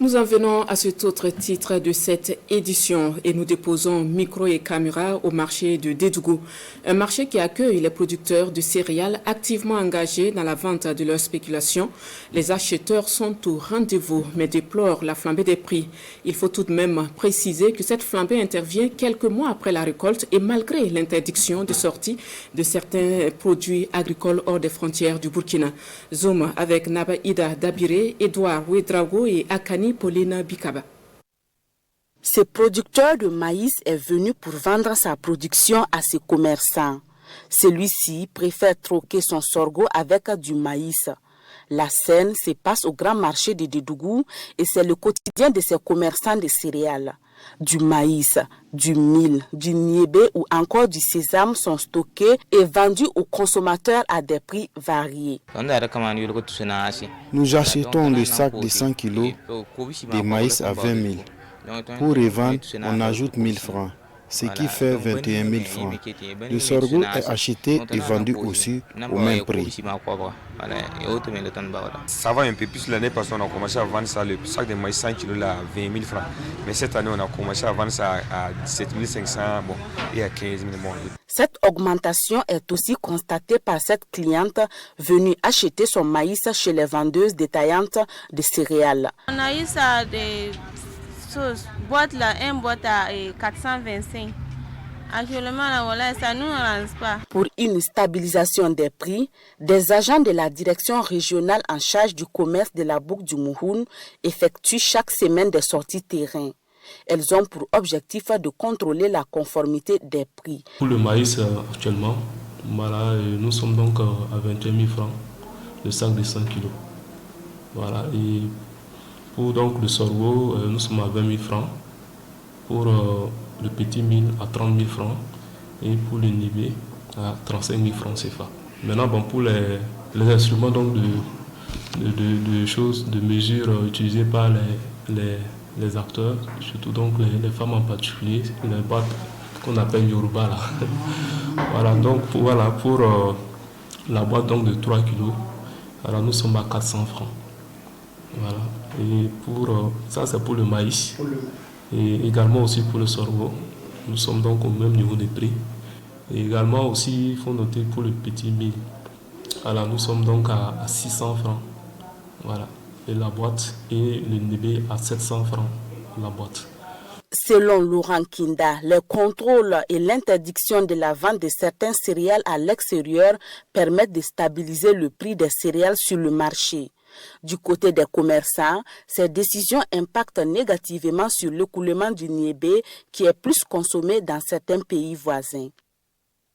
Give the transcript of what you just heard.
Nous en venons à cet autre titre de cette édition et nous déposons micro et caméra au marché de Dédougou, un marché qui accueille les producteurs de céréales activement engagés dans la vente de leurs spéculations. Les acheteurs sont au rendez-vous mais déplorent la flambée des prix. Il faut tout de même préciser que cette flambée intervient quelques mois après la récolte et malgré l'interdiction de sortie de certains produits agricoles hors des frontières du Burkina. Zoom avec Nabaïda Dabiré, Edouard Ouedraogo et Akani Paulina Bikaba. Ce producteur de maïs est venu pour vendre sa production à ses commerçants. Celui-ci préfère troquer son sorgho avec du maïs. La scène se passe au grand marché de Dédougou et c'est le quotidien de ces commerçants de céréales. Du maïs, du mil, du niébé ou encore du sésame sont stockés et vendus aux consommateurs à des prix variés. Nous achetons le sac de 100 kg de maïs à 20 000. Pour revendre, on ajoute 1000 francs, ce qui fait 21 000 francs. Le sorgho est acheté et vendu aussi au même prix. Ça va un peu plus l'année parce qu'on a commencé à vendre ça, le sac de maïs 100 kg là, à 20 000 francs. Mais cette année, on a commencé à vendre ça à 17 500 et à 15 000. Cette augmentation est aussi constatée par cette cliente venue acheter son maïs chez les vendeuses détaillantes de céréales. On a eu ça des boîtes là, une boîte à 425. Actuellement, ça ne nous arrange pas. Pour une stabilisation des prix, des agents de la direction régionale en charge du commerce de la boucle du Mouhoun effectuent chaque semaine des sorties terrain. Elles ont pour objectif de contrôler la conformité des prix. Pour le maïs, actuellement, voilà, nous sommes donc à 21 000 francs, le sac de 100 kg. Voilà, et pour donc, le sorgho, nous sommes à 20 000 francs. Pour le petit mil, à 30 000 francs. Et pour le niébé, à 35 000 francs CFA. Maintenant, bon, pour les instruments donc, de choses, de mesures utilisées par les acteurs, surtout donc les femmes en particulier, les boîtes qu'on appelle Yoruba là. Voilà, donc pour la boîte donc, de 3 kg, alors nous sommes à 400 francs. Voilà. Et pour ça, c'est pour le maïs. Et également aussi pour le sorgho. Nous sommes donc au même niveau des prix. Et également aussi, il faut noter pour le petit mil. Alors nous sommes donc à 600 francs. Voilà. Et la boîte et le niébé à 700 francs la boîte. Selon Laurent Kinda, le contrôle et l'interdiction de la vente de certains céréales à l'extérieur permettent de stabiliser le prix des céréales sur le marché. Du côté des commerçants, ces décisions impactent négativement sur l'écoulement du niébé qui est plus consommé dans certains pays voisins.